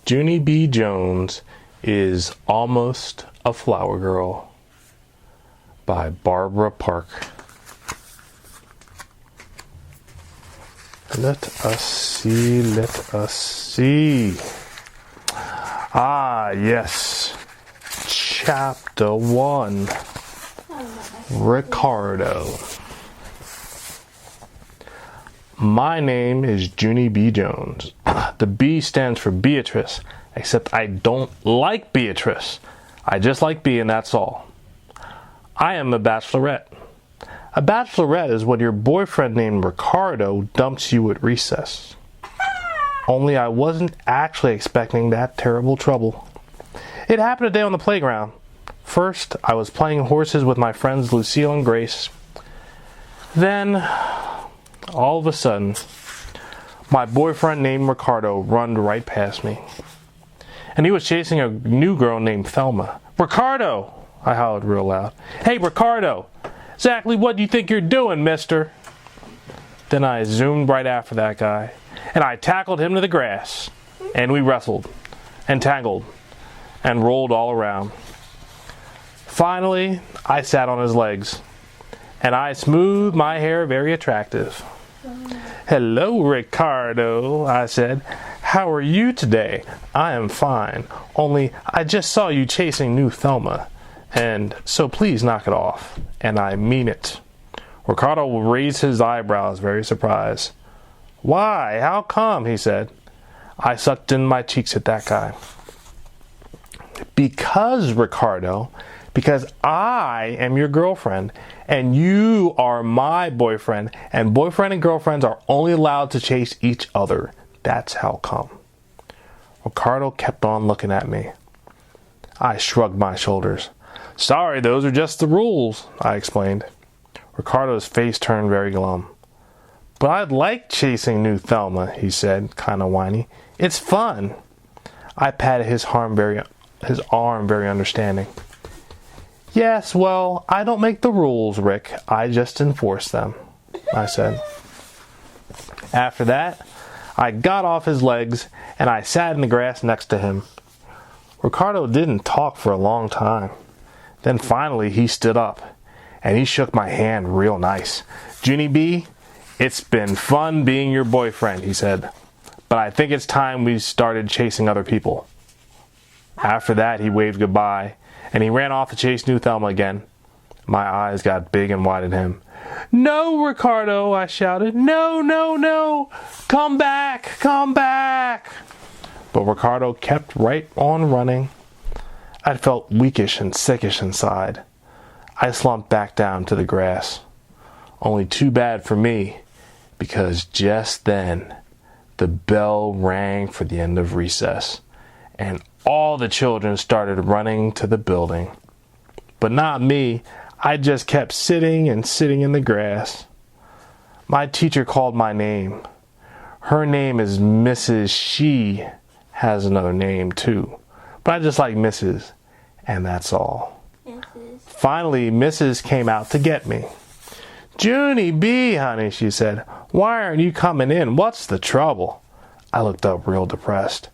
Junie B. Jones is Almost a Flower Girl by Barbara Park. Let us see. Ah, yes. Chapter 1. Ricardo. My name is Junie B. Jones. The B stands for Beatrice, except I don't like Beatrice. I just like B, and that's all. I am a bachelorette. A bachelorette is when your boyfriend named Ricardo dumps you at recess. Only I wasn't actually expecting that terrible trouble. It happened today on the playground. First, I was playing horses with my friends Lucille and Grace. Then, all of a sudden, my boyfriend named Ricardo runned right past me. And he was chasing a new girl named Thelma. "Ricardo!" I hollered real loud. "Hey, Ricardo! Exactly what do you think you're doing, mister?" Then I zoomed right after that guy, and I tackled him to the grass. And we wrestled, and tangled, and rolled all around. Finally, I sat on his legs, and I smoothed my hair very attractive. "Hello, Ricardo," I said. "How are you today?" "I am fine, only I just saw you chasing new Thelma, and so please knock it off, and I mean it." Ricardo raised his eyebrows, very surprised. "Why? How come?" he said. I sucked in my cheeks at that guy. "Because, Ricardo, because I am your girlfriend, and you are my boyfriend, and boyfriend and girlfriends are only allowed to chase each other. That's how come." Ricardo kept on looking at me. I shrugged my shoulders. "Sorry, those are just the rules," I explained. Ricardo's face turned very glum. "But I'd like chasing new Thelma," he said, kind of whiny. "It's fun." I patted his arm very understanding. "Yes, well, I don't make the rules, Rick. I just enforce them," I said. After that, I got off his legs and I sat in the grass next to him. Ricardo didn't talk for a long time. Then finally he stood up and he shook my hand real nice. "Junie B, it's been fun being your boyfriend," he said. "But I think it's time we started chasing other people." After that, he waved goodbye, and he ran off to chase new Thelma again. My eyes got big and wide at him. "No, Ricardo," I shouted. "No, no, no! Come back! Come back!" But Ricardo kept right on running. I felt weakish and sickish inside. I slumped back down to the grass. Only too bad for me, because just then the bell rang for the end of recess, and all the children started running to the building. But not me. I just kept sitting and sitting in the grass. My teacher called my name. Her name is Mrs. She has another name too, but I just like Mrs., and that's all. Finally, Mrs. came out to get me. "Junie B, honey," she said, "why aren't you coming in? What's the trouble?" I looked up real depressed.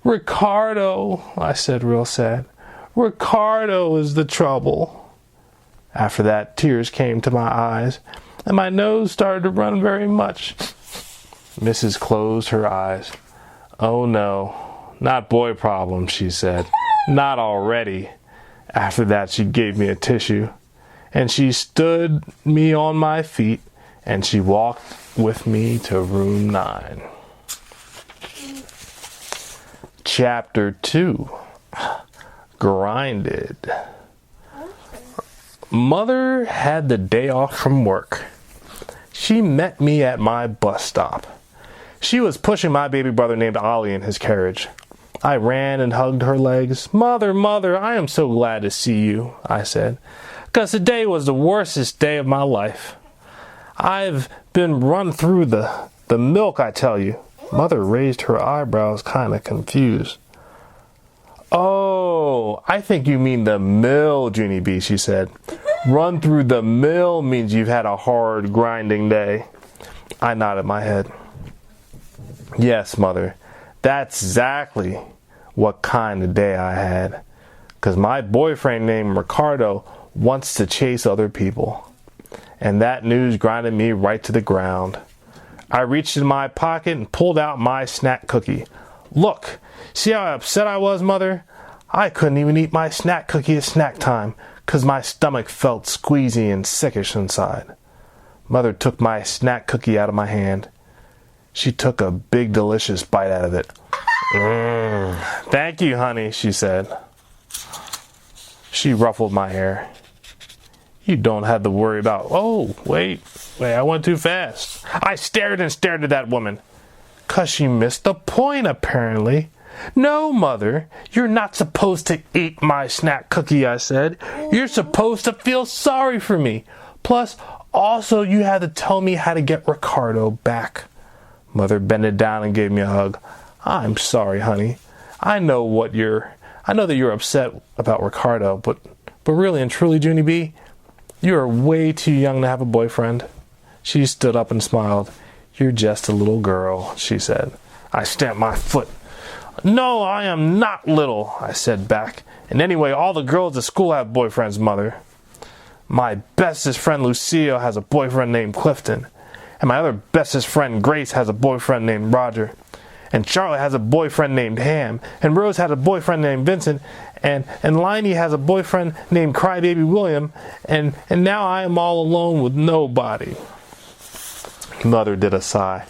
"Ricardo," I said real sad. "Ricardo is the trouble." After that, tears came to my eyes, and my nose started to run very much. Mrs. closed her eyes. "Oh no, not boy problems," she said. "Not already." After that, she gave me a tissue, and she stood me on my feet, and she walked with me to room 9. Chapter 2. Grinded. Mother had the day off from work. She met me at my bus stop. She was pushing my baby brother named Ollie in his carriage. I ran and hugged her legs. "Mother, mother, I am so glad to see you," I said, "'cause today was the worstest day of my life. I've been run through the milk, I tell you." Mother raised her eyebrows, kind of confused. "Oh, I think you mean the mill, Junie B," she said. "Run through the mill means you've had a hard, grinding day." I nodded my head. "Yes, Mother, that's exactly what kind of day I had. 'Cause my boyfriend named Ricardo wants to chase other people. And that news grinded me right to the ground. I reached in my pocket and pulled out my snack cookie. Look, see how upset I was, Mother? I couldn't even eat my snack cookie at snack time 'cause my stomach felt squeezy and sickish inside. Mother took my snack cookie out of my hand. She took a big delicious bite out of it. Thank you, honey, she said. She ruffled my hair. You don't have to worry about... Oh, wait, I went too fast. I stared and stared at that woman. 'Cause she missed the point, apparently. No, Mother, you're not supposed to eat my snack cookie, I said. You're supposed to feel sorry for me. Plus, also, you had to tell me how to get Ricardo back. Mother bended down and gave me a hug. I'm sorry, honey. I know that you're upset about Ricardo, but really and truly, Junie B, you are way too young to have a boyfriend. She stood up and smiled. You're just a little girl, she said. I stamped my foot. No, I am not little, I said back. And anyway, all the girls at school have boyfriends, Mother. My bestest friend Lucille has a boyfriend named Clifton. And my other bestest friend Grace has a boyfriend named Roger. And Charlotte has a boyfriend named Ham. And Rose has a boyfriend named Vincent. And Liney has a boyfriend named Crybaby William. And now I am all alone with nobody. Mother did a sigh.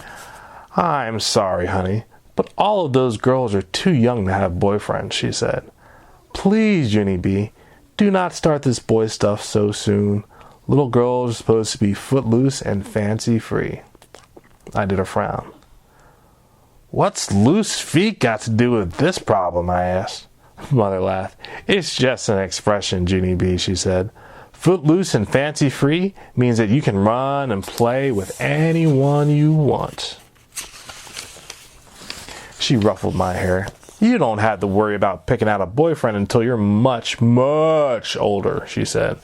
I'm sorry, honey, but all of those girls are too young to have boyfriends, she said. Please, Junie B, do not start this boy stuff so soon. Little girls are supposed to be footloose and fancy-free. I did a frown. What's loose feet got to do with this problem, I asked. Mother laughed. It's just an expression, Junie B, she said. Footloose and fancy-free means that you can run and play with anyone you want. She ruffled my hair. You don't have to worry about picking out a boyfriend until you're much, much older, she said.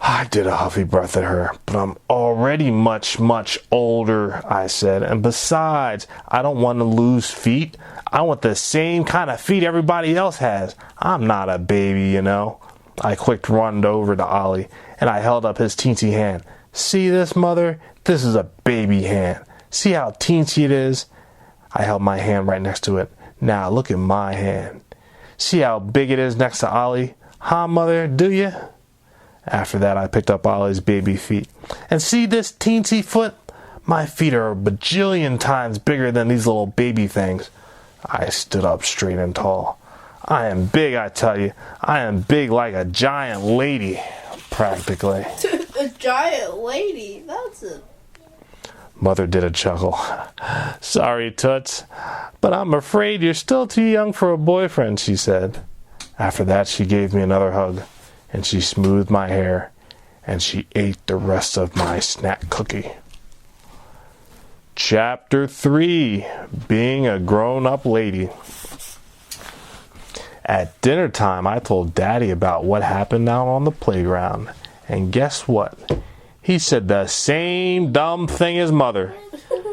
I did a huffy breath at her. But I'm already much, much older, I said. And besides, I don't want to lose feet. I want the same kind of feet everybody else has. I'm not a baby, you know. I quick runned over to Ollie, and I held up his teensy hand. See this, Mother? This is a baby hand. See how teensy it is? I held my hand right next to it. Now look at my hand. See how big it is next to Ollie? Huh, Mother, do you? After that, I picked up Ollie's baby feet. And see this teensy foot? My feet are a bajillion times bigger than these little baby things. I stood up straight and tall. I am big, I tell you. I am big like a giant lady, practically. A giant lady? That's a... Mother did a chuckle. Sorry, Toots, but I'm afraid you're still too young for a boyfriend, she said. After that, she gave me another hug, and she smoothed my hair, and she ate the rest of my snack cookie. Chapter 3, Being a Grown-Up Lady. At dinner time, I told Daddy about what happened out on the playground. And guess what? He said the same dumb thing as Mother.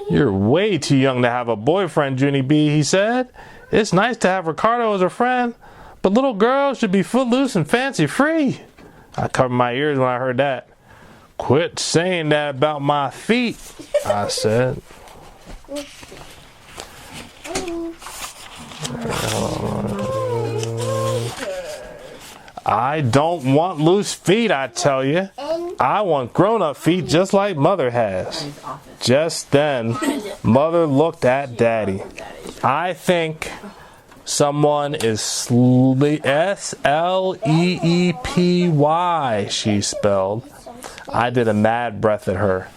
You're way too young to have a boyfriend, Junie B, he said. It's nice to have Ricardo as a friend, but little girls should be footloose and fancy-free. I covered my ears when I heard that. Quit saying that about my feet, I said. I don't want loose feet, I tell you. I want grown-up feet just like Mother has. Just then, Mother looked at Daddy. I think someone is S-L-E-E-P-Y, she spelled. I did a mad breath at her.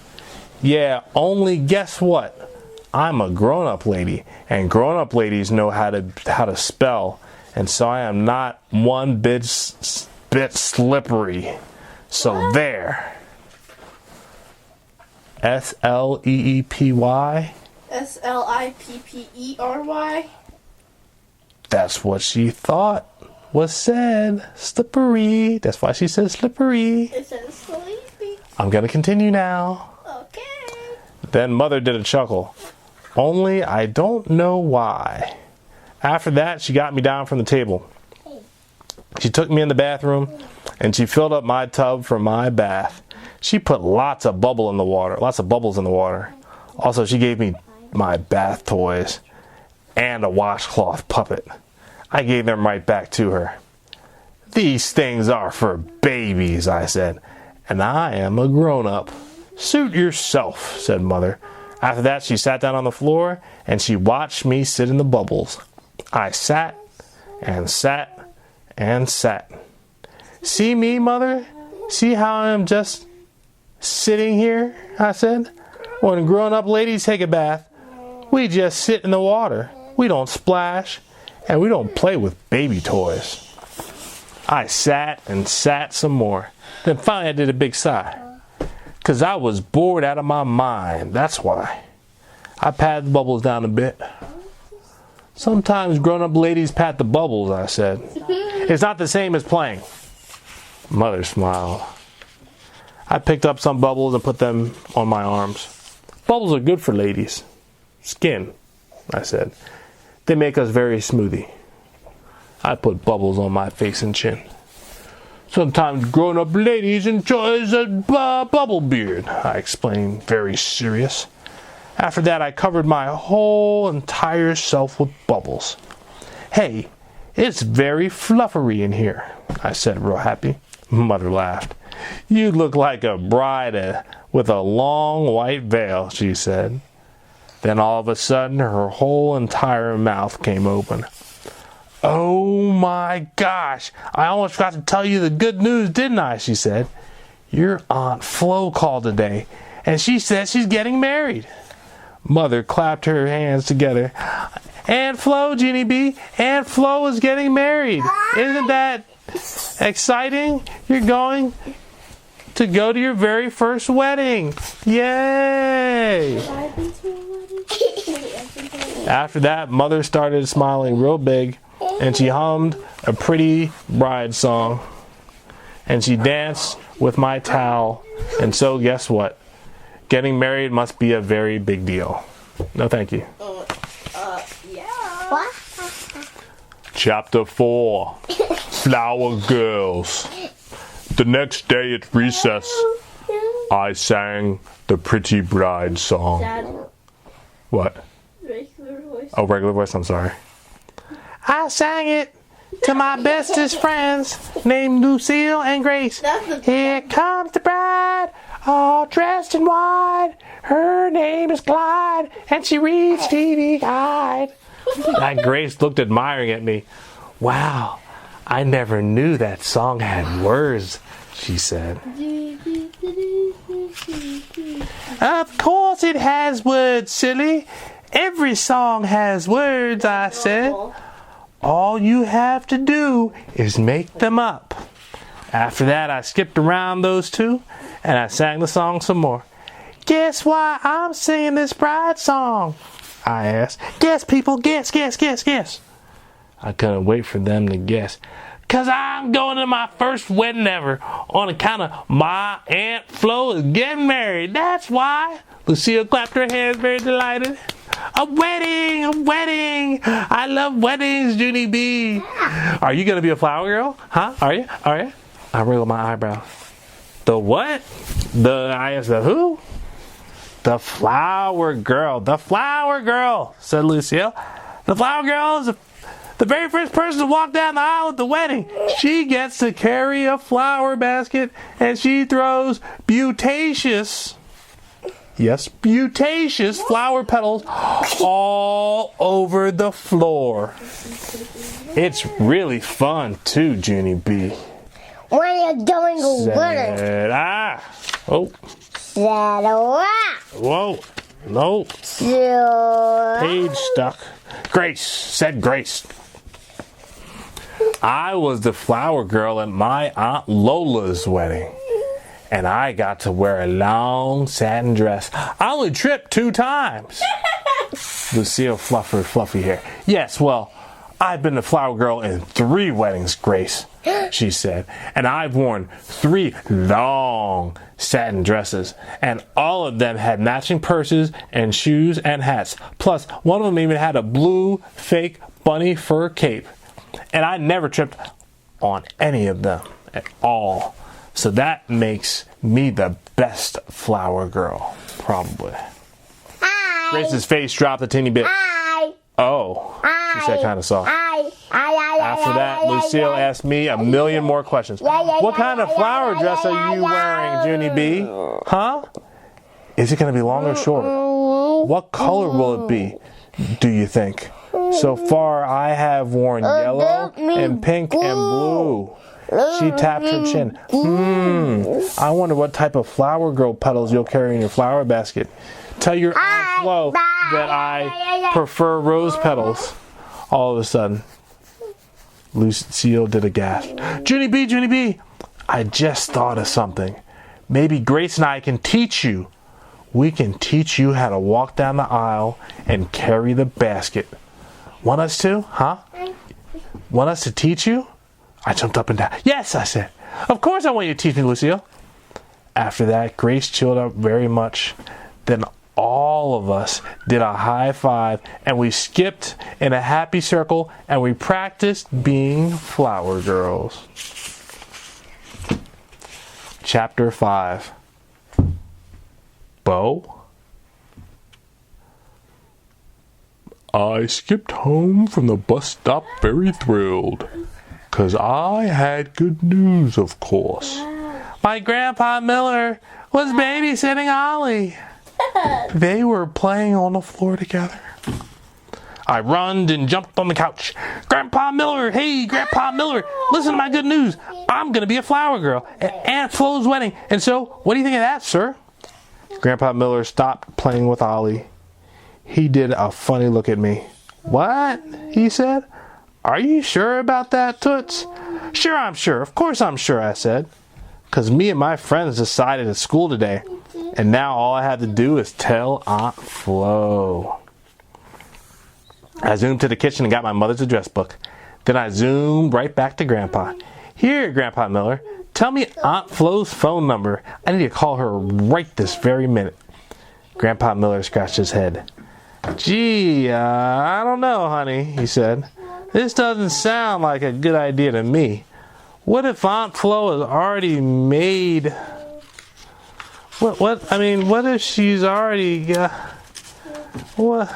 Yeah, only guess what? I'm a grown-up lady, and grown-up ladies know how to spell. And so I am not one bit slippery. So there. S-L-E-E-P-Y. S-L-I-P-P-E-R-Y. That's what she thought was said. Slippery. That's why she said slippery. It says sleepy. I'm going to continue now. Okay. Then Mother did a chuckle. Only I don't know why. After that, she got me down from the table. She took me in the bathroom, and she filled up my tub for my bath. She put lots of bubbles in the water. Also, she gave me my bath toys and a washcloth puppet. I gave them right back to her. "These things are for babies," I said, "and I am a grown-up. Suit yourself," said Mother. After that, she sat down on the floor, and she watched me sit in the bubbles. I sat and sat and sat. "See me, Mother? See how I'm just sitting here?" I said. "When grown-up ladies take a bath, we just sit in the water. We don't splash, and we don't play with baby toys." I sat and sat some more. Then finally I did a big sigh. 'Cause I was bored out of my mind, that's why. I patted the bubbles down a bit. "Sometimes grown-up ladies pat the bubbles," I said. "It's not the same as playing." Mother smiled. I picked up some bubbles and put them on my arms. "Bubbles are good for ladies. Skin," I said. "They make us very smoothie." I put bubbles on my face and chin. "Sometimes grown-up ladies enjoys a bubble beard," I explained, very serious. After that, I covered my whole entire self with bubbles. "Hey, it's very fluffery in here," I said, real happy. Mother laughed. "You look like a bride with a long white veil," she said. Then all of a sudden, her whole entire mouth came open. "Oh my gosh, I almost forgot to tell you the good news, didn't I?" she said. "Your Aunt Flo called today, and she said she's getting married." Mother clapped her hands together. "Aunt Flo, Junie B, Aunt Flo is getting married. Isn't that exciting? You're going to go to your very first wedding. Yay!" After that, Mother started smiling real big, and she hummed a pretty bride song. And she danced with my towel. And so, guess what? Getting married must be a very big deal. No, thank you. Yeah. What? Chapter 4. Flower Girls. The next day at recess, I sang the Pretty Bride song. Dad, What? regular voice. Oh, regular voice, I'm sorry. I sang it to my bestest friends named Lucille and Grace. That's the Here comes the bride, all dressed in white. Her name is Clyde, and she reads TV Guide. That Grace looked admiring at me. "Wow, I never knew that song had words," she said. "Of course it has words, silly. Every song has words," I said. "All you have to do is make them up." After that, I skipped around those two, and I sang the song some more. "Guess why I'm singing this bride song?" I asked. "Guess, people, guess, guess, guess, guess." I couldn't wait for them to guess. "'Cause I'm going to my first wedding ever on account of my Aunt Flo is getting married. That's why." Lucille clapped her hands, very delighted. A wedding, a wedding. I love weddings, Junie B. Are you going to be a flower girl? Huh? Are you? Are you? I wriggled my eyebrow. The what? I asked the who? The flower girl. The flower girl, said Lucille. The flower girl is the very first person to walk down the aisle at the wedding. She gets to carry a flower basket, and she throws butaceous flower petals all over the floor. It's really fun too, Junie B. When you're doing a wedding. Said, oh, Said what? whoa, no, page stuck. Grace, said Grace. I was the flower girl at my Aunt Lola's wedding. And I got to wear a long satin dress. I only tripped 2 times. Lucille fluffered fluffy hair. Yes, well, I've been the flower girl in 3 weddings, Grace, she said. And I've worn 3 long satin dresses. And all of them had matching purses and shoes and hats. Plus, one of them even had a blue fake bunny fur cape. And I never tripped on any of them at all. So that makes me the best flower girl, probably. Hi. Grace's face dropped a teeny bit. Hi. Oh, she said kind of soft. After that, Lucille asked me a million more questions. What kind of flower dress are you wearing, Junie B? Huh? Is it going to be long or short? What color will it be, do you think? So far, I have worn yellow and pink and blue. She tapped her chin. I wonder what type of flower girl petals you'll carry in your flower basket. Tell your Aunt Flo that I prefer rose petals. All of a sudden, Lucille did a gasp. Junie B, I just thought of something. Maybe Grace and I can teach you. We can teach you how to walk down the aisle and carry the basket. Want us to? Huh? Want us to teach you? I jumped up and down. Yes, I said. Of course I want you to teach me, Lucille. After that, Grace chilled out very much. Then all of us did a high five and we skipped in a happy circle and we practiced being flower girls. Chapter 5. Beau? I skipped home from the bus stop very thrilled, 'cause I had good news, of course. My Grandpa Miller was babysitting Ollie. They were playing on the floor together. I runned and jumped on the couch. Grandpa Miller, hey, Grandpa Miller, listen to my good news. I'm going to be a flower girl at Aunt Flo's wedding. And so, what do you think of that, sir? Grandpa Miller stopped playing with Ollie. He did a funny look at me. What? He said. Are you sure about that, Toots? Sure, I'm sure. Of course I'm sure, I said. 'Cause me and my friends decided at school today. And now all I had to do is tell Aunt Flo. I zoomed to the kitchen and got my mother's address book. Then I zoomed right back to Grandpa. Here, Grandpa Miller, tell me Aunt Flo's phone number. I need to call her right this very minute. Grandpa Miller scratched his head. Gee, I don't know, honey, he said. This doesn't sound like a good idea to me. What if Aunt Flo has already made... What if she's already... What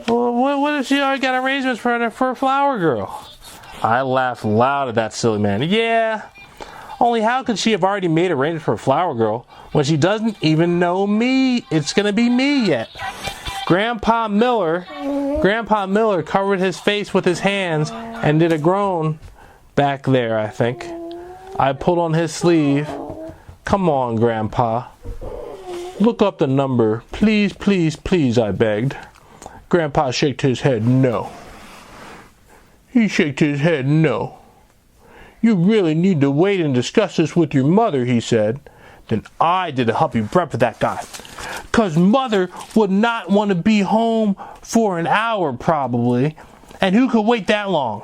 if she already got arrangements for a flower girl? I laughed loud at that silly man. Yeah, only how could she have already made arrangements for a flower girl when she doesn't even know me? It's going to be me yet. Grandpa Miller covered his face with his hands and did a groan back there, I think. I pulled on his sleeve. Come on, Grandpa. Look up the number. Please, please, please, I begged. Grandpa shook his head no. He shook his head no. You really need to wait and discuss this with your mother, he said. Then I did a huffy breath for that guy. 'Cause Mother would not want to be home for an hour probably. And who could wait that long?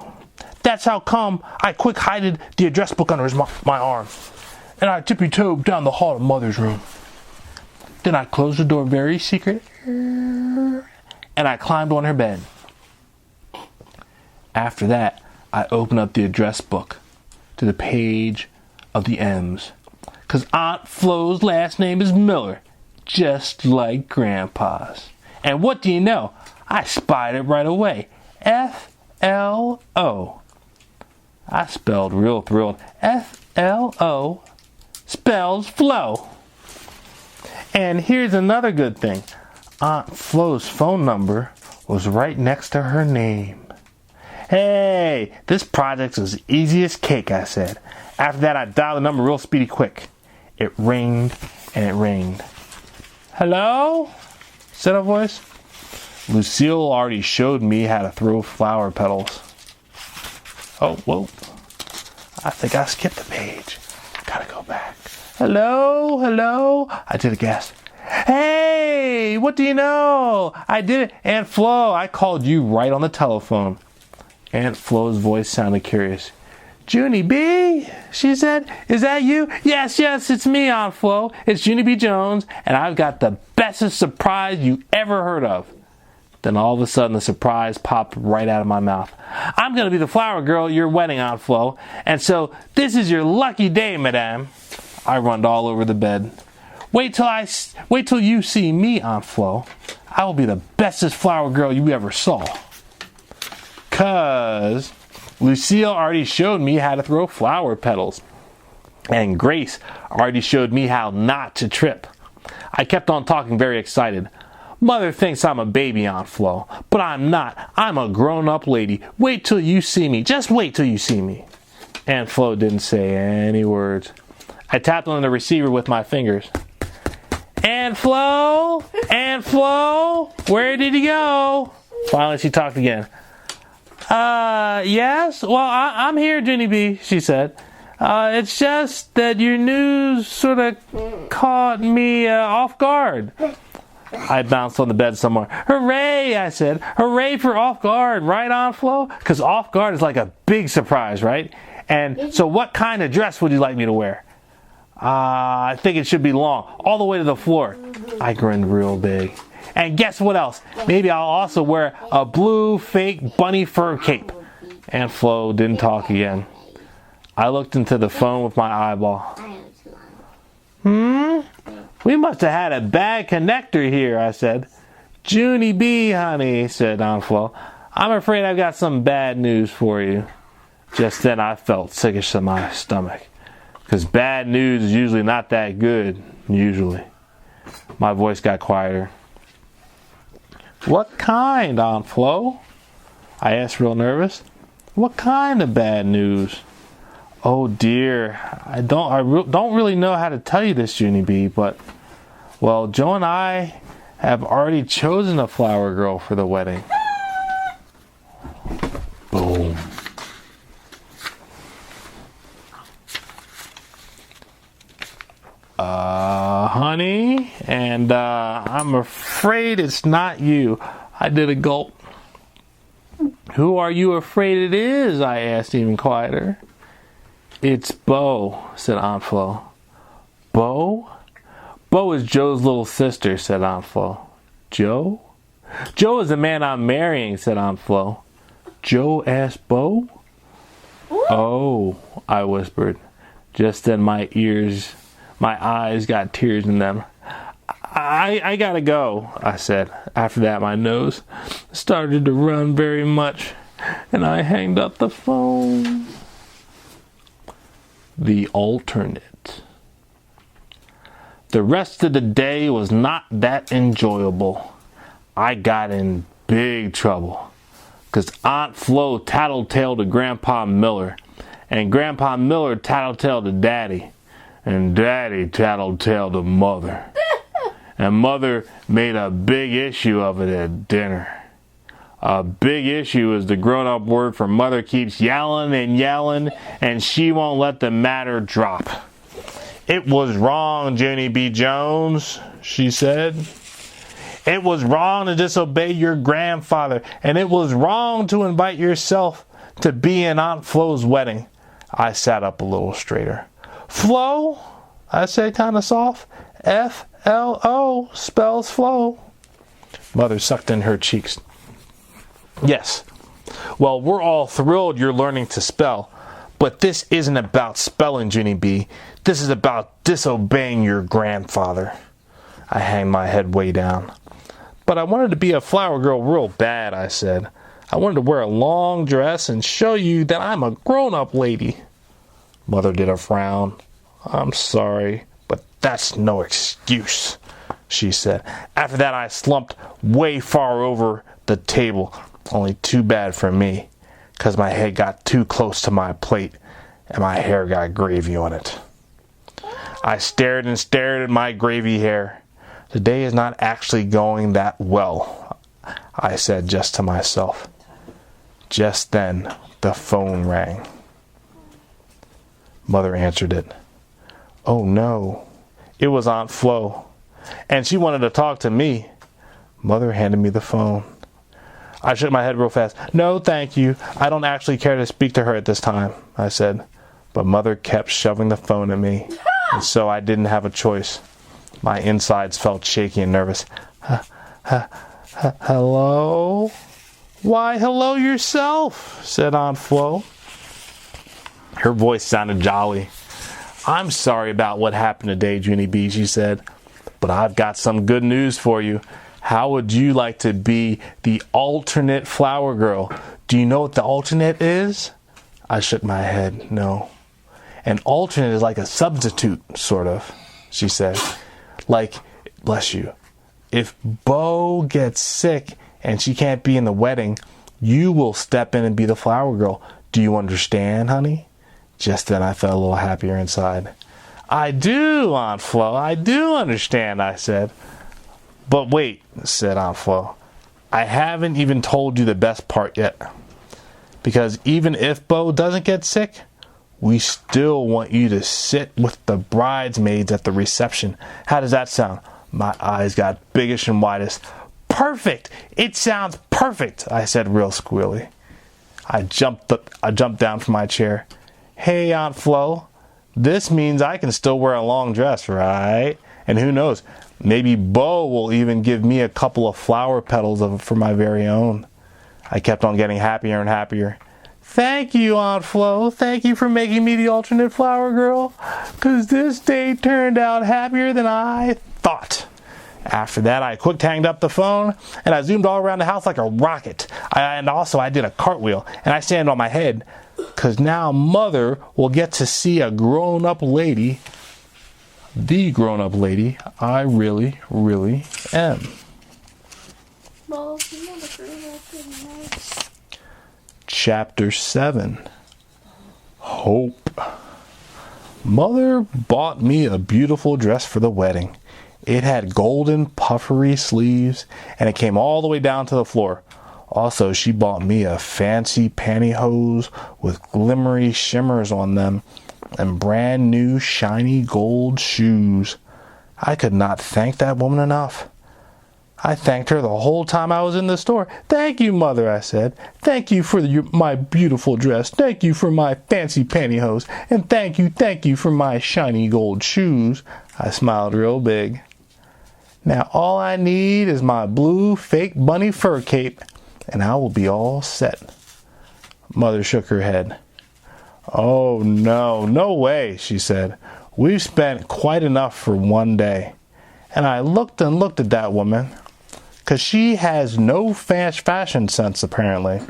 That's how come I quick hided the address book under my arm. And I tippy-toed down the hall to Mother's room. Then I closed the door very secret. And I climbed on her bed. After that, I opened up the address book to the page of the M's. 'Cause Aunt Flo's last name is Miller, just like Grandpa's. And what do you know? I spied it right away. F-L-O. I spelled real thrilled. F-L-O spells Flo. And here's another good thing. Aunt Flo's phone number was right next to her name. Hey, this project's as easy as cake, I said. After that, I dialed the number real speedy quick. It rang and it rang. Hello? Said a voice. Lucille already showed me how to throw flower petals. Oh, whoa. I think I skipped a page. Gotta go back. Hello? Hello? I did a gasp. Hey, what do you know? I did it. Aunt Flo, I called you right on the telephone. Aunt Flo's voice sounded curious. Junie B, she said, is that you? Yes, it's me, Aunt Flo. It's Junie B. Jones, and I've got the bestest surprise you ever heard of. Then all of a sudden, the surprise popped right out of my mouth. I'm going to be the flower girl at your wedding, Aunt Flo. And so, this is your lucky day, madame. I runned all over the bed. Wait till you see me, Aunt Flo. I will be the bestest flower girl you ever saw. 'Cause Lucille already showed me how to throw flower petals. And Grace already showed me how not to trip. I kept on talking very excited. Mother thinks I'm a baby, Aunt Flo, but I'm not. I'm a grown-up lady. Wait till you see me. Just wait till you see me. Aunt Flo didn't say any words. I tapped on the receiver with my fingers. Aunt Flo? Aunt Flo? Where did you go? Finally, she talked again. Yes? Well, I'm here, Junie B, she said. It's just that your news sort of caught me off guard. I bounced on the bed somewhere. Hooray, I said. Hooray for off guard, right, Aunt Flo? Because off guard is like a big surprise, right? And so what kind of dress would you like me to wear? I think it should be long, all the way to the floor. I grinned real big. And guess what else? Maybe I'll also wear a blue fake bunny fur cape. Aunt Flo didn't talk again. I looked into the phone with my eyeball. We must have had a bad connector here, I said. Junie B, honey, said Aunt Flo. I'm afraid I've got some bad news for you. Just then I felt sickish to my stomach. Because bad news is usually not that good, usually. My voice got quieter. What kind, Aunt Flo? I asked real nervous. What kind of bad news? Oh dear, I don't really know how to tell you this, Junie B, but, well, Joe and I have already chosen a flower girl for the wedding. Boom. Honey, and I'm afraid it's not you. I did a gulp. Who are you afraid it is? I asked even quieter. It's Bo, said Aunt Flo. Bo? Bo is Joe's little sister, said Aunt Flo. Joe? Joe is the man I'm marrying, said Aunt Flo. Joe asked Bo? Oh, I whispered. Just then my eyes got tears in them. I gotta go, I said. After that, my nose started to run very much, and I hanged up the phone. The alternate. The rest of the day was not that enjoyable. I got in big trouble, because Aunt Flo tattletaled to Grandpa Miller, and Grandpa Miller tattletaled to Daddy, and Daddy tattletaled to Mother. And Mother made a big issue of it at dinner. A big issue is the grown-up word for Mother keeps yelling and yelling, and she won't let the matter drop. It was wrong, Junie B. Jones, she said. It was wrong to disobey your grandfather, and it was wrong to invite yourself to be in Aunt Flo's wedding. I sat up a little straighter. Flo? I said kind of soft. F-L-O spells flow. Mother sucked in her cheeks. Yes. Well, we're all thrilled you're learning to spell. But this isn't about spelling, Junie B. This is about disobeying your grandfather. I hanged my head way down. But I wanted to be a flower girl real bad, I said. I wanted to wear a long dress and show you that I'm a grown-up lady. Mother did a frown. I'm sorry, but that's no excuse, she said. After that, I slumped way far over the table. Only too bad for me, 'cause my head got too close to my plate and my hair got gravy on it. I stared and stared at my gravy hair. The day is not actually going that well, I said just to myself. Just then, the phone rang. Mother answered it. Oh no, it was Aunt Flo, and she wanted to talk to me. Mother handed me the phone. I shook my head real fast. No, thank you. I don't actually care to speak to her at this time, I said. But Mother kept shoving the phone at me, and so I didn't have a choice. My insides felt shaky and nervous. Hello? Why, hello yourself, said Aunt Flo. Her voice sounded jolly. I'm sorry about what happened today, Junie B, she said. But I've got some good news for you. How would you like to be the alternate flower girl? Do you know what the alternate is? I shook my head. No. An alternate is like a substitute, sort of, she said. Like, bless you, if Bo gets sick and she can't be in the wedding, you will step in and be the flower girl. Do you understand, honey? Just then I felt a little happier inside. I do, Aunt Flo. I do understand, I said. But wait, said Aunt Flo. I haven't even told you the best part yet. Because even if Bo doesn't get sick, we still want you to sit with the bridesmaids at the reception. How does that sound? My eyes got biggish and widest. Perfect! It sounds perfect, I said real squealy. I jumped down from my chair. Hey, Aunt Flo, this means I can still wear a long dress, right? And who knows, maybe Bo will even give me a couple of flower petals for my very own. I kept on getting happier and happier. Thank you, Aunt Flo. Thank you for making me the alternate flower girl, 'cause this day turned out happier than I thought. After that, I quick hanged up the phone, and I zoomed all around the house like a rocket. I did a cartwheel, and I stand on my head, 'cause now Mother will get to see a grown-up lady, the grown-up lady I really, really am. Well, you want to grow up in nice. Chapter 7. Hope. Mother bought me a beautiful dress for the wedding. It had golden puffery sleeves, and it came all the way down to the floor. Also, she bought me a fancy pantyhose with glimmery shimmers on them and brand new shiny gold shoes. I could not thank that woman enough. I thanked her the whole time I was in the store. Thank you, Mother, I said. Thank you for my beautiful dress. Thank you for my fancy pantyhose. And thank you for my shiny gold shoes. I smiled real big. Now all I need is my blue fake bunny fur cape, and I will be all set. Mother shook her head. Oh, no way, she said. We've spent quite enough for one day. And I looked and looked at that woman, 'cause she has no fashion sense, apparently.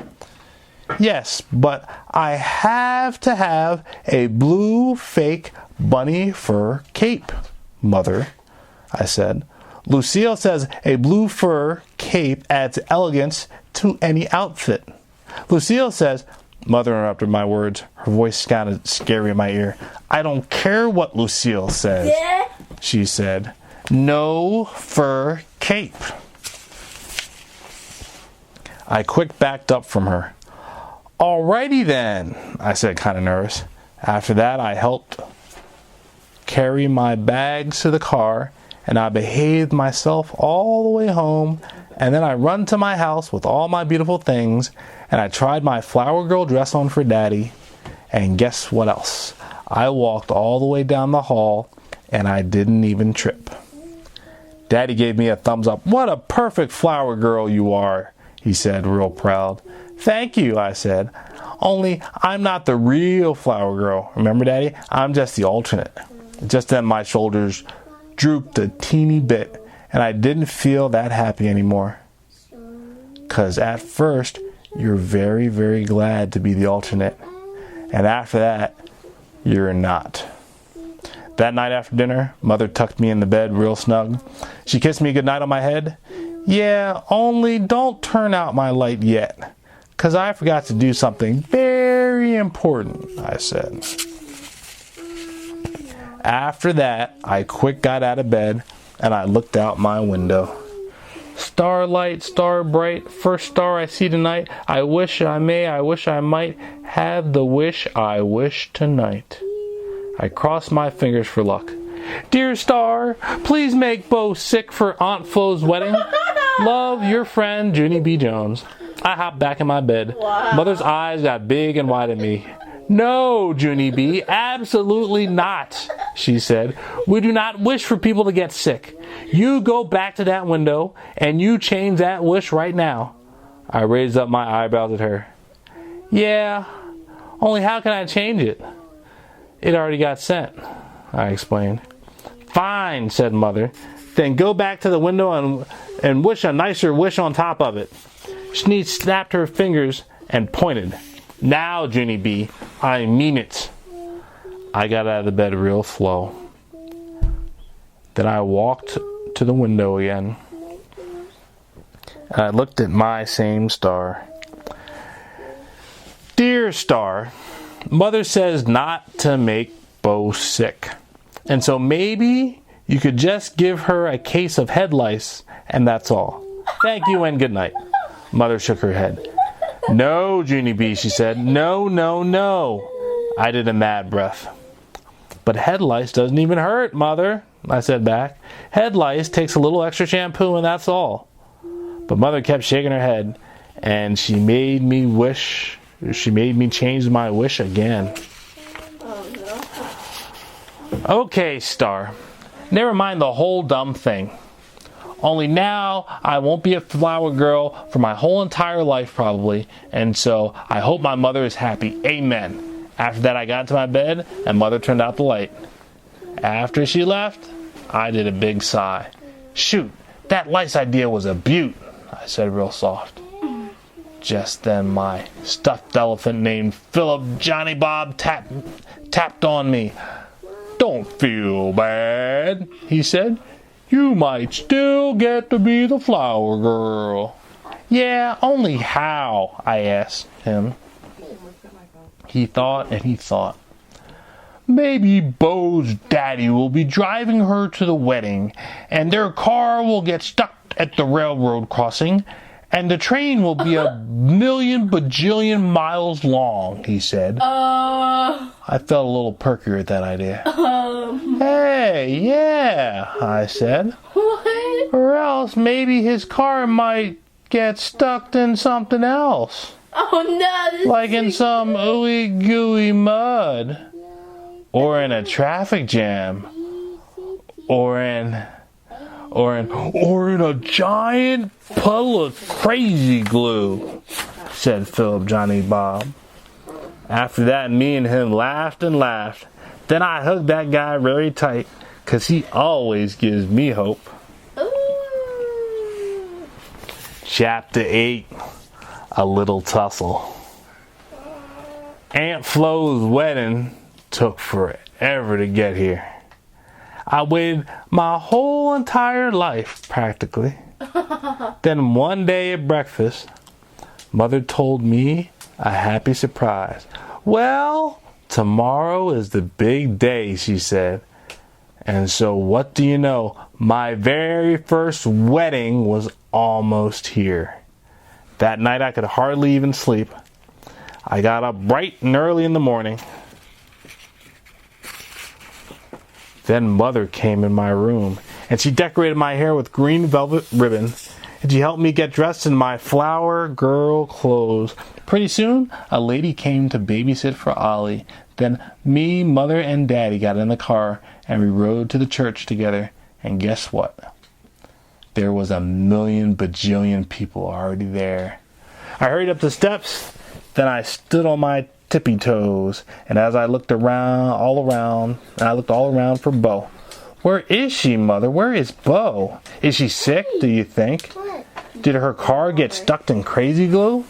Yes, but I have to have a blue fake bunny fur cape, Mother, I said. Lucille says a blue fur cape adds elegance to any outfit. Lucille says, Mother interrupted my words. Her voice sounded scary in my ear. I don't care what Lucille says, Yeah. she said. No fur cape. I quick backed up from her. Alrighty then, I said, kind of nervous. After that, I helped carry my bags to the car, and I behaved myself all the way home, and then I run to my house with all my beautiful things, and I tried my flower girl dress on for Daddy, and guess what else? I walked all the way down the hall, and I didn't even trip. Daddy gave me a thumbs up. What a perfect flower girl you are, he said, real proud. Thank you, I said. Only I'm not the real flower girl. Remember, Daddy? I'm just the alternate. Just then my shoulders drooped a teeny bit, and I didn't feel that happy anymore. 'Cause at first, you're very, very glad to be the alternate. And after that, you're not. That night after dinner, Mother tucked me in the bed real snug. She kissed me goodnight on my head. Yeah, only don't turn out my light yet, 'cause I forgot to do something very important, I said. After that, I quick got out of bed, and I looked out my window. Starlight, star bright, first star I see tonight. I wish I may, I wish I might have the wish I wish tonight. I crossed my fingers for luck. Dear star, please make Bo sick for Aunt Flo's wedding. Love, your friend, Junie B. Jones. I hopped back in my bed. Wow. Mother's eyes got big and wide at me. No, Junie B, absolutely not, she said. We do not wish for people to get sick. You go back to that window and you change that wish right now. I raised up my eyebrows at her. Yeah, only how can I change it? It already got sent, I explained. Fine, said Mother. Then go back to the window and wish a nicer wish on top of it. She snapped her fingers and pointed. Now, Junie B, I mean it. I got out of the bed real slow. Then I walked to the window again. I looked at my same star. Dear star, Mother says not to make Bo sick. And so maybe you could just give her a case of head lice, and that's all. Thank you and good night. Mother shook her head. No, Junie B, she said. No, no, no. I did a mad breath. But head lice doesn't even hurt, Mother, I said back. Head lice takes a little extra shampoo and that's all. But Mother kept shaking her head, and she made me change my wish again. Oh, no. Okay, Star. Never mind the whole dumb thing. Only now I won't be a flower girl for my whole entire life probably, and so I hope my mother is happy. Amen. After that I got to my bed and Mother turned out the light. After she left, I did a big sigh. Shoot, that lice idea was a beaut, I said real soft. Just then my stuffed elephant named Philip Johnny Bob tapped on me. Don't feel bad, he said. You might still get to be the flower girl. Yeah, only how? I asked him. He thought and he thought. Maybe Bo's daddy will be driving her to the wedding, and their car will get stuck at the railroad crossing, and the train will be a million bajillion miles long, he said. I felt a little perkier at that idea. Hey, yeah, I said. What? Or else maybe his car might get stuck in something else. Oh no! Like in some ooey gooey mud. Or in a traffic jam. Or in a giant puddle of crazy glue, said Philip Johnny Bob. After that, me and him laughed and laughed. Then I hugged that guy very tight, 'cause he always gives me hope. Ooh. Chapter 8, A Little Tussle. Aunt Flo's wedding took forever to get here. I waited my whole entire life, practically. Then one day at breakfast, Mother told me a happy surprise. Well, tomorrow is the big day, she said. And so what do you know? My very first wedding was almost here. That night I could hardly even sleep. I got up bright and early in the morning. Then Mother came in my room, and she decorated my hair with green velvet ribbon, and she helped me get dressed in my flower girl clothes. Pretty soon, a lady came to babysit for Ollie. Then me, Mother, and Daddy got in the car, and we rode to the church together. And guess what? There was a million bajillion people already there. I hurried up the steps, then I stood on my tippy toes, and as I looked all around for Bo. Where is she, Mother? Where is Bo? Is she sick, do you think? Did her car get stuck in crazy glue?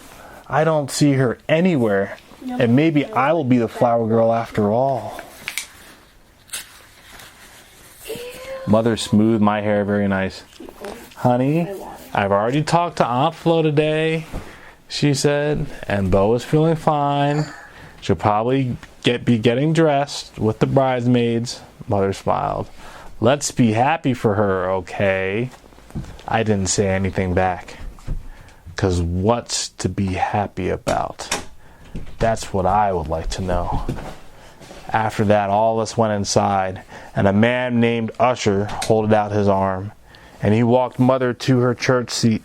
I don't see her anywhere, and maybe I will be the flower girl after all. Mother smoothed my hair very nice. Honey, I've already talked to Aunt Flo today, she said, and Bo is feeling fine. She'll probably be getting dressed with the bridesmaids. Mother smiled. Let's be happy for her, okay? I didn't say anything back. 'Cause what's to be happy about? That's what I would like to know. After that, all of us went inside, and a man named Usher holded out his arm, and he walked Mother to her church seat.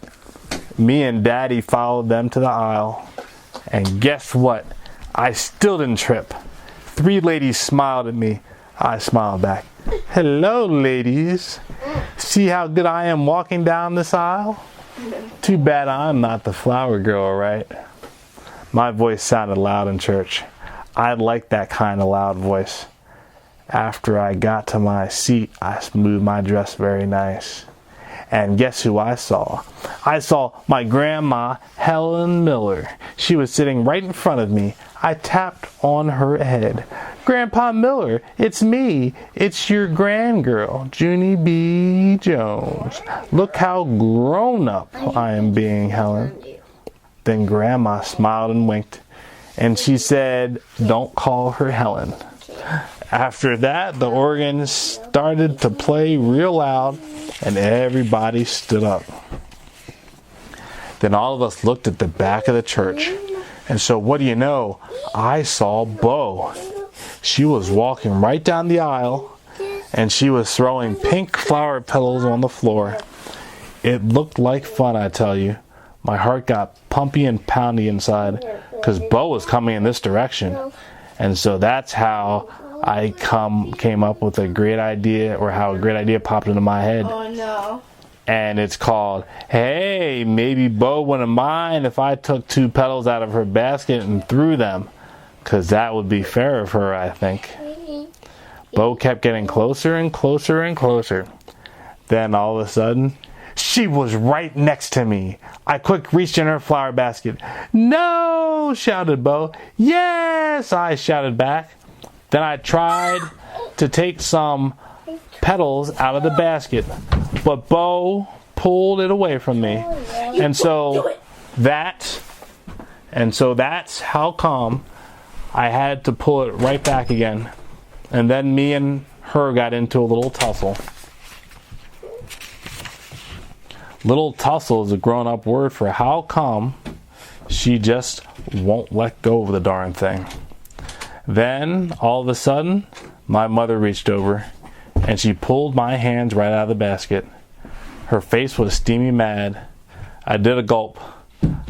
Me and Daddy followed them to the aisle. And guess what? I still didn't trip. 3 ladies smiled at me. I smiled back. Hello, ladies. See how good I am walking down this aisle? Too bad I'm not the flower girl, right? My voice sounded loud in church. I like that kind of loud voice. After I got to my seat, I smoothed my dress very nice. And guess who I saw? I saw my grandma, Helen Miller. She was sitting right in front of me. I tapped on her head. Grandpa Miller, it's me. It's your grandgirl, Junie B. Jones. Look how grown up I am being, Helen. Then Grandma smiled and winked. And she said, don't call her Helen. After that, the organ started to play real loud, and everybody stood up. Then all of us looked at the back of the church. And so what do you know? I saw Bo. She was walking right down the aisle, and she was throwing pink flower petals on the floor. It looked like fun, I tell you. My heart got pumpy and poundy inside, because Bo was coming in this direction. And so that's how I came up with a great idea, or how a great idea popped into my head. Oh no. And it's called, hey, maybe Bo wouldn't mind if I took 2 petals out of her basket and threw them. Because that would be fair of her, I think. Bo kept getting closer and closer and closer. Then all of a sudden, she was right next to me. I quick reached in her flower basket. No, shouted Bo. Yes, I shouted back. Then I tried to take some petals out of the basket, but Bo pulled it away from me. And so that's how come I had to pull it right back again. And then me and her got into a little tussle. Little tussle is a grown-up word for how come she just won't let go of the darn thing. Then, all of a sudden, my mother reached over, and she pulled my hands right out of the basket. Her face was steamy mad. I did a gulp.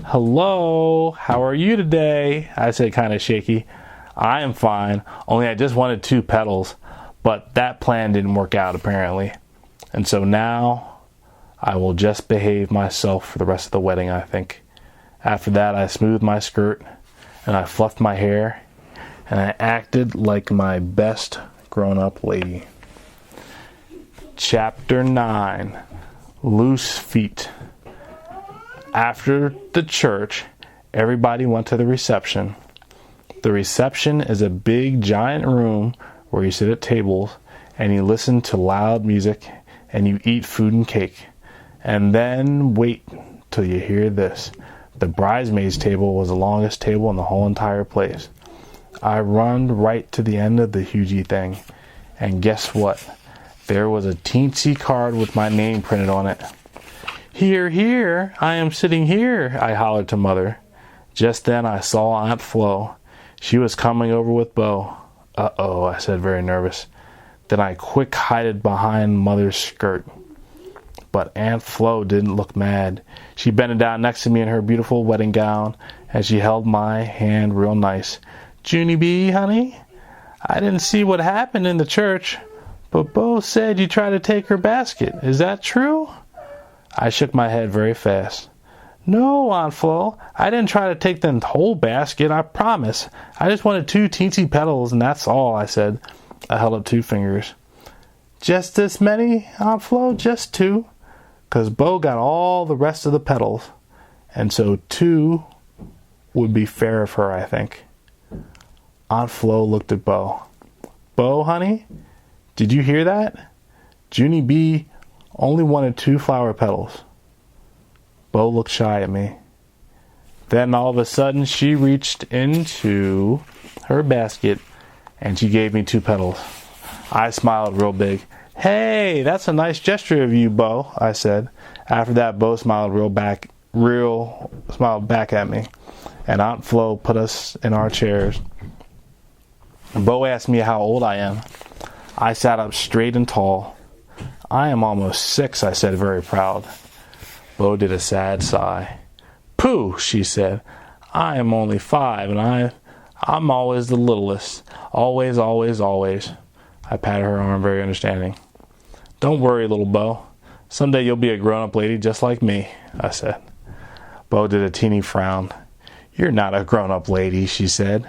Hello, how are you today? I said kind of shaky. I am fine, only I just wanted 2 petals, but that plan didn't work out apparently. And so now, I will just behave myself for the rest of the wedding, I think. After that, I smoothed my skirt, and I fluffed my hair, and I acted like my best grown-up lady. Chapter 9, Loose Feet. After the church, everybody went to the reception. The reception is a big, giant room where you sit at tables, and you listen to loud music, and you eat food and cake. And then wait till you hear this. The bridesmaids' table was the longest table in the whole entire place. I run right to the end of the hugie thing, and guess what? There was a teensy card with my name printed on it. Here, here, I am sitting here, I hollered to Mother. Just then I saw Aunt Flo. She was coming over with Bo. Uh-oh, I said, very nervous. Then I quick hid behind Mother's skirt. But Aunt Flo didn't look mad. She bent down next to me in her beautiful wedding gown, and she held my hand real nice. Junie B, honey, I didn't see what happened in the church, but Bo said you tried to take her basket. Is that true? I shook my head very fast. No, Aunt Flo, I didn't try to take the whole basket, I promise. I just wanted 2 teensy petals, and that's all, I said. I held up 2 fingers. Just this many, Aunt Flo? Just 2? 'Cause Bo got all the rest of the petals, and so 2 would be fair of her, I think. Aunt Flo looked at Bo. Bo, honey, did you hear that? Junie B only wanted 2 flower petals. Bo looked shy at me. Then all of a sudden she reached into her basket and she gave me 2 petals. I smiled real big. Hey, that's a nice gesture of you, Bo, I said. After that, Bo smiled smiled back at me. And Aunt Flo put us in our chairs. Bo asked me how old I am. I sat up straight and tall. I am almost 6, I said, very proud. Bo did a sad sigh. Pooh, she said. I am only 5, and I'm always the littlest. Always, always, always. I patted her arm, very understanding. Don't worry, little Bo. Someday you'll be a grown-up lady just like me, I said. Bo did a teeny frown. You're not a grown-up lady, she said.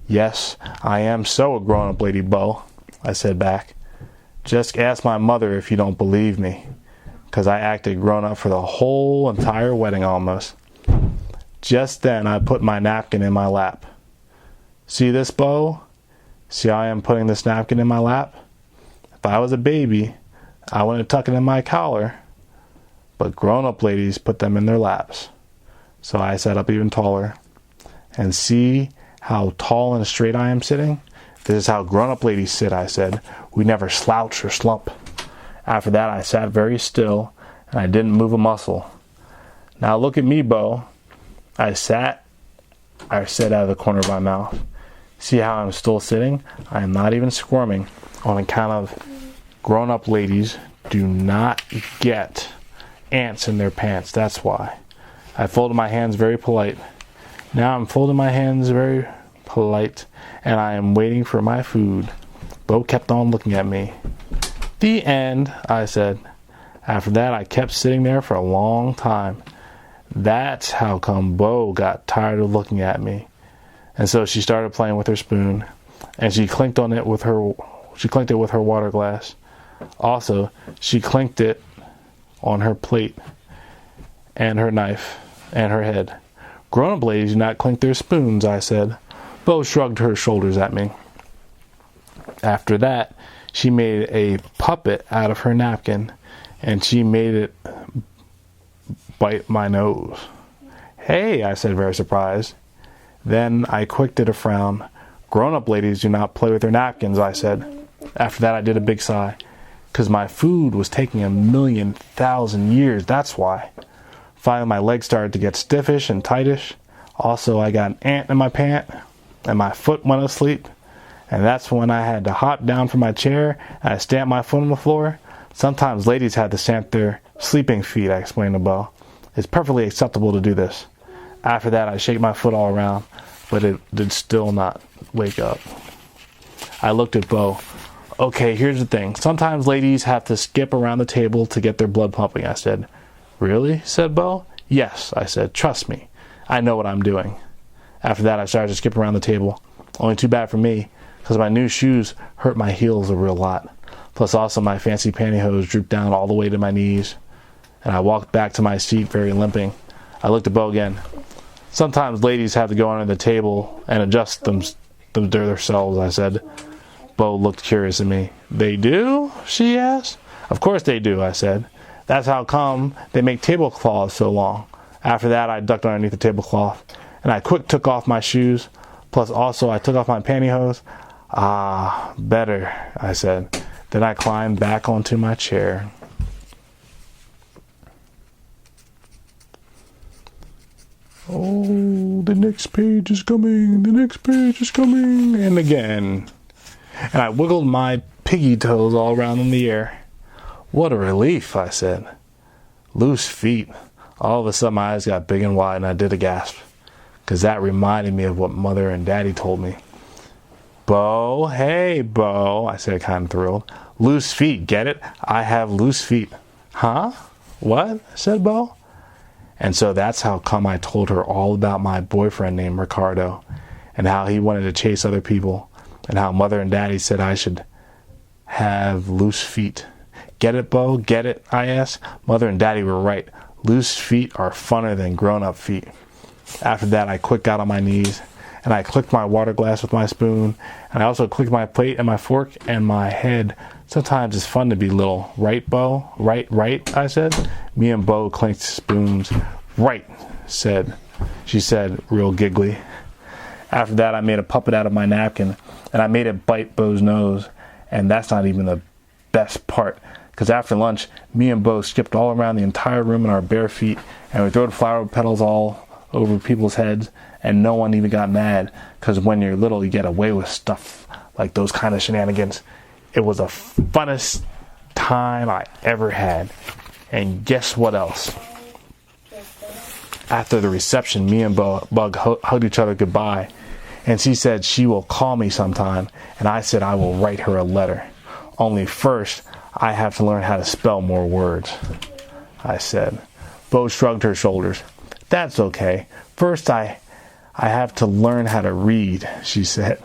Yes, I am so a grown-up lady, Bo, I said back. Just ask my mother if you don't believe me, 'cause I acted grown-up for the whole entire wedding almost. Just then I put my napkin in my lap. See this, Bo? See how I am putting this napkin in my lap? If I was a baby, I wouldn't tuck it in my collar. But grown-up ladies put them in their laps. So I sat up even taller. And see how tall and straight I am sitting? This is how grown-up ladies sit, I said. We never slouch or slump. After that, I sat very still, and I didn't move a muscle. Now look at me, Bo. I said out of the corner of my mouth. See how I'm still sitting? I am not even squirming. On account of grown-up ladies do not get ants in their pants. That's why. I folded my hands very polite. Now I'm folding my hands very polite, and I am waiting for my food. Bo kept on looking at me. The end, I said. After that, I kept sitting there for a long time. That's how come Bo got tired of looking at me. And so she started playing with her spoon, and she clinked it with her water glass. Also, she clinked it on her plate and her knife and her head. Grown-up ladies do not clink their spoons, I said. Bo shrugged her shoulders at me. After that, she made a puppet out of her napkin, and she made it bite my nose. Hey, I said, very surprised. Then I quick did a frown. Grown-up ladies do not play with their napkins, I said. After that, I did a big sigh. 'Cause my food was taking 1,000,000 years, that's why. Finally, my legs started to get stiffish and tightish. Also, I got an ant in my pant, and my foot went asleep. And that's when I had to hop down from my chair, and I stamped my foot on the floor. Sometimes ladies had to stamp their sleeping feet, I explained to Bo. It's perfectly acceptable to do this. After that, I shake my foot all around, but it did still not wake up. I looked at Bo. Okay, here's the thing. Sometimes ladies have to skip around the table to get their blood pumping, I said. Really? Said Bo. Yes, I said. Trust me. I know what I'm doing. After that, I started to skip around the table. Only too bad for me, because my new shoes hurt my heels a real lot. Plus also my fancy pantyhose drooped down all the way to my knees. And I walked back to my seat very limping. I looked at Bo again. Sometimes ladies have to go under the table and adjust themselves, I said. Bo looked curious at me. They do? She asked. Of course they do, I said. That's how come they make tablecloths so long. After that, I ducked underneath the tablecloth, and I quick took off my shoes. Plus also I took off my pantyhose. Ah, better, I said. Then I climbed back onto my chair. Oh, the next page is coming, the next page is coming, and again. And I wiggled my piggy toes all around in the air. What a relief, I said. Loose feet. All of a sudden my eyes got big and wide and I did a gasp. 'Cause that reminded me of what Mother and Daddy told me. Bo, hey, Bo, I said, kind of thrilled. Loose feet, get it? I have loose feet. Huh? What? Said Bo. And so that's how come I told her all about my boyfriend named Ricardo, and how he wanted to chase other people, and how Mother and Daddy said I should have loose feet. Get it, Bo? Get it? I asked. Mother and Daddy were right. Loose feet are funner than grown-up feet. After that, I quick got on my knees, and I clicked my water glass with my spoon, and I also clicked my plate and my fork and my head. Sometimes it's fun to be little. Right, Bo? Right, I said. Me and Bo clinked spoons. Right, she said, real giggly. After that, I made a puppet out of my napkin, and I made it bite Bo's nose. And that's not even the best part, because after lunch, me and Bo skipped all around the entire room in our bare feet, and we throwed flower petals all over people's heads, and no one even got mad, because when you're little, you get away with stuff like those kind of shenanigans. It was the funnest time I ever had. And guess what else? After the reception, me and Bug hugged each other goodbye, and she said she will call me sometime, and I said I will write her a letter. Only first, I have to learn how to spell more words, I said. Bo shrugged her shoulders. That's okay. First, I have to learn how to read, she said.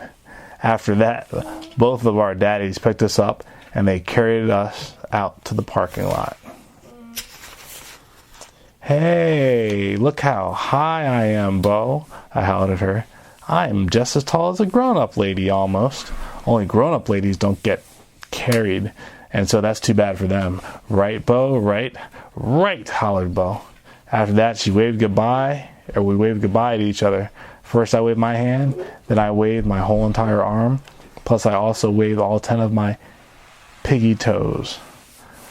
After that, both of our daddies picked us up, and they carried us out to the parking lot. Hey, look how high I am, Bo, I hollered at her. I am just as tall as a grown-up lady, almost. Only grown-up ladies don't get carried, and so that's too bad for them. Right, Bo? Right? Right, hollered Bo. After that, we waved goodbye to each other. First, I waved my hand, then I waved my whole entire arm, plus I also waved all 10 of my piggy toes.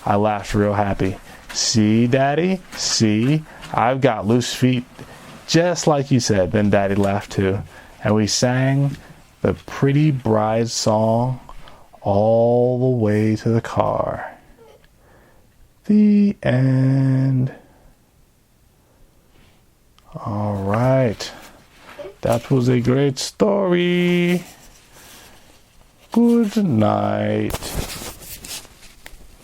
I laughed real happy. See, Daddy? See? I've got loose feet, just like you said. Then Daddy laughed too. And we sang the Pretty Bride song all the way to the car. The end. All right. That was a great story. Good night.